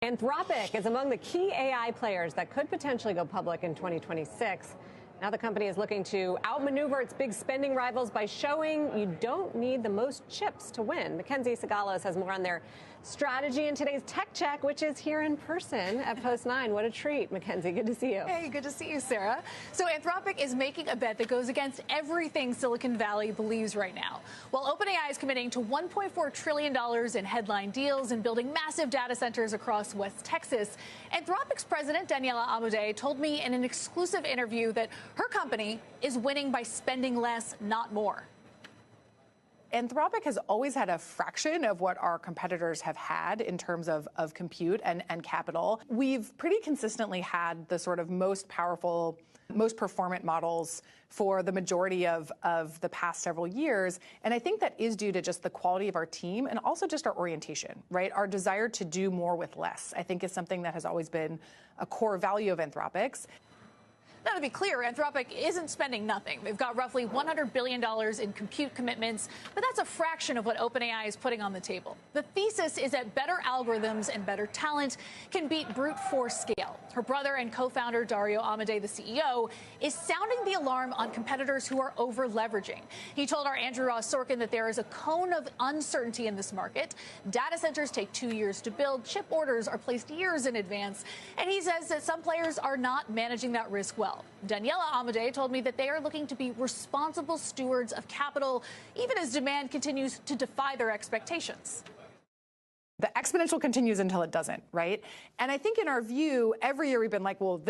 Anthropic is among the key AI players that could potentially go public in 2026. Now the company is looking to outmaneuver its big spending rivals by showing you don't need the most chips to win. Mackenzie Sagalos has more on their strategy in today's Tech Check, which is here in person at Post 9. What a treat, Mackenzie. Good to see you. Hey, good to see you, Sarah. So Anthropic is making a bet that goes against everything Silicon Valley believes right now. While OpenAI is committing to $1.4 trillion in headline deals and building massive data centers across West Texas, Anthropic's president, Daniela Amodei, told me in an exclusive interview that her company is winning by spending less, not more. Anthropic has always had a fraction of what our competitors have had in terms of compute and capital. We've pretty consistently had the sort of most powerful, most performant models for the majority of the past several years. And I think that is due to just the quality of our team and also just our orientation, right? Our desire to do more with less, I think, is something that has always been a core value of Anthropic's. Now, to be clear, Anthropic isn't spending nothing. They've got roughly $100 billion in compute commitments, but that's a fraction of what OpenAI is putting on the table. The thesis is that better algorithms and better talent can beat brute force scale. Her brother and co-founder, Dario Amodei, the CEO, is sounding the alarm on competitors who are over-leveraging. He told our Andrew Ross Sorkin that there is a cone of uncertainty in this market. Data centers take 2 years to build. Chip orders are placed years in advance. And he says that some players are not managing that risk well. Daniela Amodei told me that they are looking to be responsible stewards of capital, even as demand continues to defy their expectations. The exponential continues until it doesn't, right? And I think in our view, every year we've been like, well,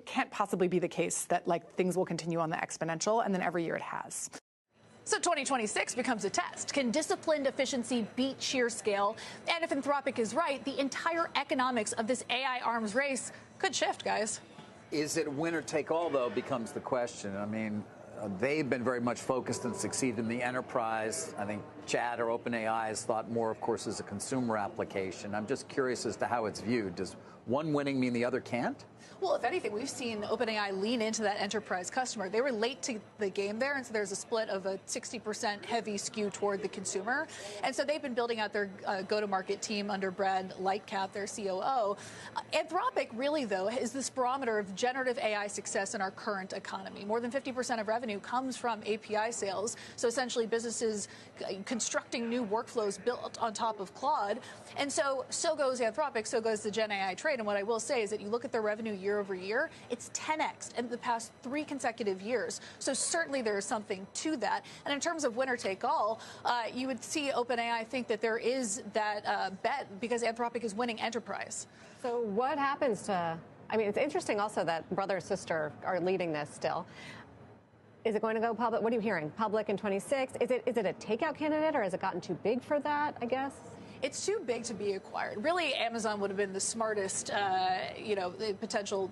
can't possibly be the case that like things will continue on the exponential, and then every year it has. So 2026 becomes a test. Can disciplined efficiency beat sheer scale? And if Anthropic is right, the entire economics of this AI arms race could shift, guys. Is it winner take all, though, becomes the question. I mean, they've been very much focused and succeeded in the enterprise. I think Chat or OpenAI has thought more, of course, as a consumer application. I'm just curious as to how it's viewed. Does one winning mean the other can't? Well, if anything, we've seen OpenAI lean into that enterprise customer. They were late to the game there, and so there's a split of a 60% heavy skew toward the consumer. And so they've been building out their go-to-market team under Brad Lightcap, their COO. Anthropic, really, though, is this barometer of generative AI success in our current economy. More than 50% of revenue comes from API sales, so essentially businesses constructing new workflows built on top of Claude. And so goes Anthropic, so goes the Gen AI trade. And what I will say is that you look at their revenue year over year, it's 10x in the past 3 consecutive years. So certainly there is something to that. And in terms of winner take all, you would see OpenAI think that there is that bet because Anthropic is winning enterprise. So what happens to, I mean, it's interesting also that brother and sister are leading this still. Is it going to go public? What are you hearing? Public in 26? Is it a takeout candidate, or has it gotten too big for that, I guess? It's too big to be acquired. Really, Amazon would have been the smartest, the potential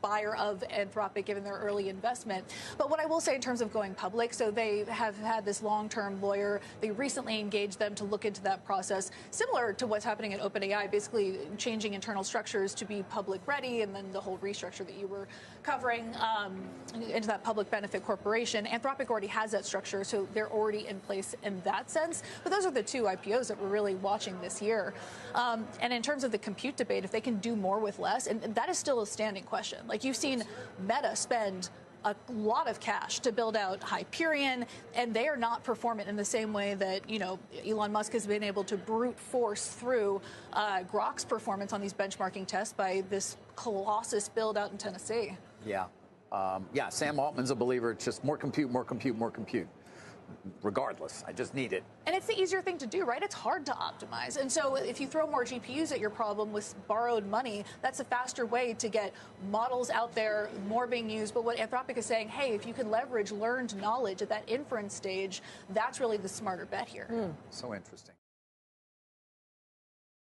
buyer of Anthropic given their early investment. But what I will say in terms of going public, so they have had this long-term lawyer. They recently engaged them to look into that process, similar to what's happening at OpenAI, basically changing internal structures to be public ready, and then the whole restructure that you were covering into that public benefit corporation. Anthropic already has that structure, so they're already in place in that sense. But those are the 2 IPOs that we're really watching this year. And in terms of the compute debate, if they can do more with less, and that is still a standing question. Like, you've seen Meta spend a lot of cash to build out Hyperion, and they are not performant in the same way that, Elon Musk has been able to brute force through Grok's performance on these benchmarking tests by this colossus build out in Tennessee. Yeah. Sam Altman's a believer. It's just more compute, more compute, more compute. Regardless, I just need it. And it's the easier thing to do, right? It's hard to optimize. And so if you throw more GPUs at your problem with borrowed money, that's a faster way to get models out there, more being used. But what Anthropic is saying, hey, if you can leverage learned knowledge at that inference stage, that's really the smarter bet here. So interesting.